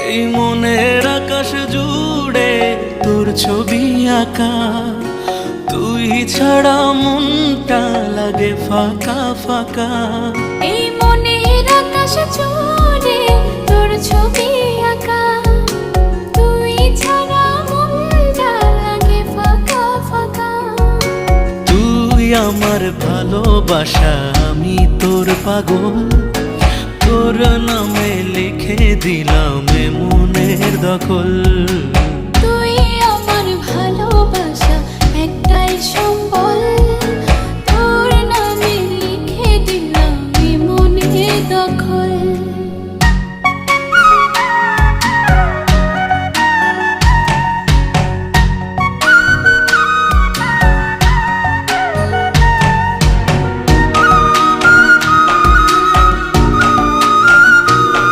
এই মনের আকাশ জুড়ে তোর ছবি আঁকা, তুই ছাড়া মনটা লাগে ফাঁকা ফাঁকা। এই মনের আকাশ জুড়ে তোর ছবি আঁকা, তুই ছাড়া মনটা লাগে ফাঁকা ফাঁকা। তুই আমার ভালোবাসা, আমি তোর পাগল, তোর নামে লিখে দিলাম এ মনের দখল।